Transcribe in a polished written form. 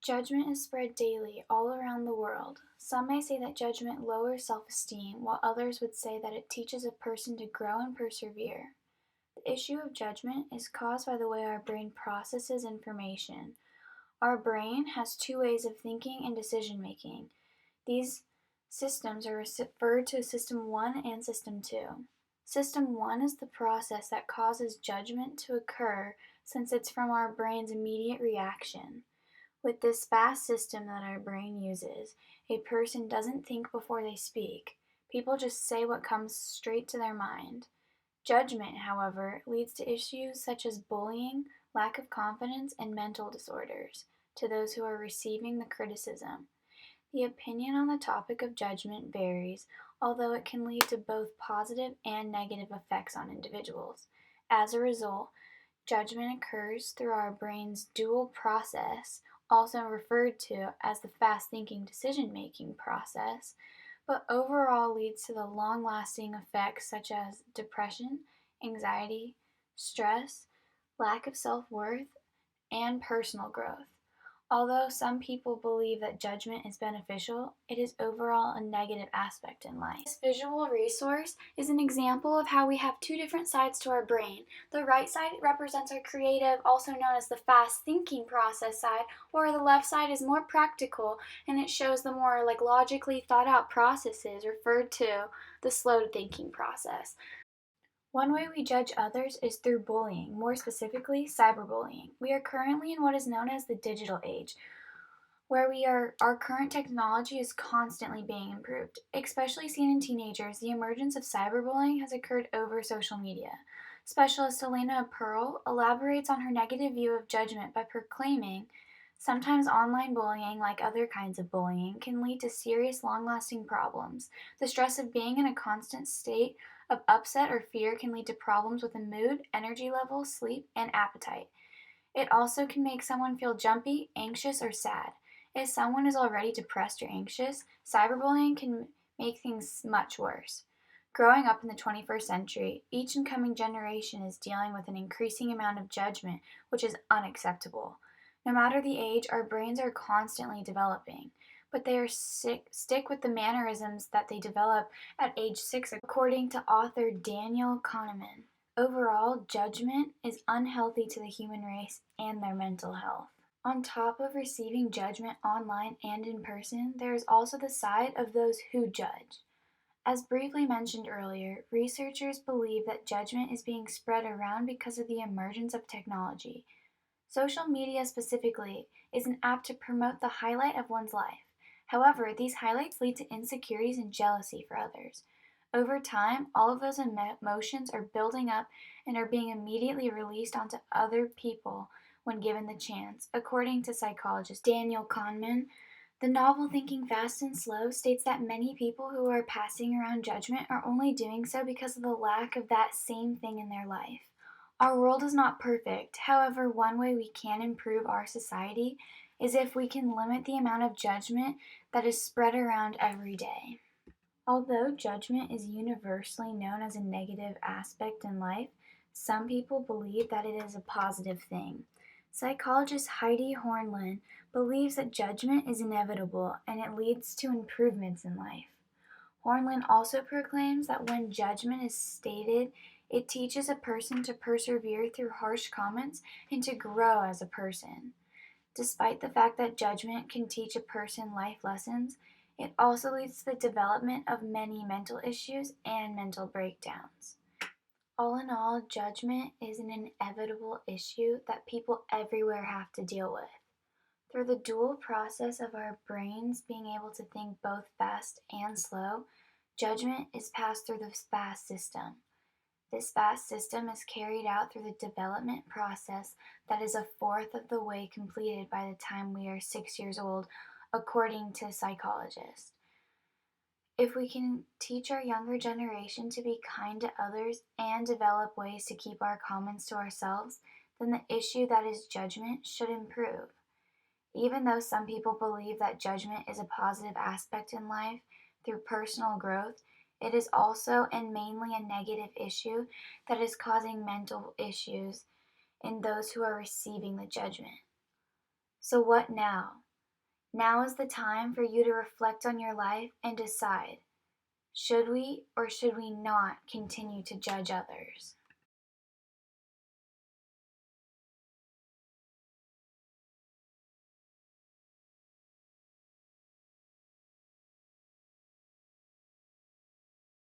Judgment is spread daily all around the world. Some may say that judgment lowers self-esteem, while others would say that it teaches a person to grow and persevere. The issue of judgment is caused by the way our brain processes information. Our brain has two ways of thinking and decision making. These systems are referred to as System 1 and System 2. System 1 is the process that causes judgment to occur since it's from our brain's immediate reaction. With this fast system that our brain uses, a person doesn't think before they speak. People just say what comes straight to their mind. Judgment, however, leads to issues such as bullying, lack of confidence, and mental disorders to those who are receiving the criticism. The opinion on the topic of judgment varies, although it can lead to both positive and negative effects on individuals. As a result, judgment occurs through our brain's dual process, also referred to as the fast-thinking decision-making process, but overall leads to the long-lasting effects such as depression, anxiety, stress, lack of self-worth, and personal growth. Although some people believe that judgment is beneficial, it is overall a negative aspect in life. This visual resource is an example of how we have two different sides to our brain. The right side represents our creative, also known as the fast thinking process side, or the left side is more practical and it shows the more logically thought out processes referred to the slow thinking process. One way we judge others is through bullying, more specifically, cyberbullying. We are currently in what is known as the digital age, where our current technology is constantly being improved. Especially seen in teenagers, the emergence of cyberbullying has occurred over social media. Specialist Elena Pearl elaborates on her negative view of judgment by proclaiming, sometimes online bullying, like other kinds of bullying, can lead to serious, long-lasting problems. The stress of being in a constant state of upset or fear can lead to problems with the mood, energy level, sleep, and appetite. It also can make someone feel jumpy, anxious, or sad. If someone is already depressed or anxious, cyberbullying can make things much worse. Growing up in the 21st century, each incoming generation is dealing with an increasing amount of judgment, which is unacceptable. No matter the age, our brains are constantly developing, but they are stick with the mannerisms that they develop at age 6, according to author Daniel Kahneman. Overall, judgment is unhealthy to the human race and their mental health. On top of receiving judgment online and in person, there is also the side of those who judge. As briefly mentioned earlier, researchers believe that judgment is being spread around because of the emergence of technology. Social media specifically is an app to promote the highlight of one's life. However, these highlights lead to insecurities and jealousy for others. Over time, all of those emotions are building up and are being immediately released onto other people when given the chance. According to psychologist Daniel Kahneman, the novel Thinking Fast and Slow states that many people who are passing around judgment are only doing so because of the lack of that same thing in their life. Our world is not perfect. However, one way we can improve our society is if we can limit the amount of judgment that is spread around every day. Although judgment is universally known as a negative aspect in life, some people believe that it is a positive thing. Psychologist Heidi Hornlin believes that judgment is inevitable and it leads to improvements in life. Hornlin also proclaims that when judgment is stated, it teaches a person to persevere through harsh comments and to grow as a person. Despite the fact that judgment can teach a person life lessons, it also leads to the development of many mental issues and mental breakdowns. All in all, judgment is an inevitable issue that people everywhere have to deal with. Through the dual process of our brains being able to think both fast and slow, judgment is passed through the fast system. This fast system is carried out through the development process that is a fourth of the way completed by the time we are 6 years old, according to psychologists. If we can teach our younger generation to be kind to others and develop ways to keep our comments to ourselves, then the issue that is judgment should improve. Even though some people believe that judgment is a positive aspect in life through personal growth, it is also and mainly a negative issue that is causing mental issues in those who are receiving the judgment. So what now? Now is the time for you to reflect on your life and decide, should we or should we not continue to judge others?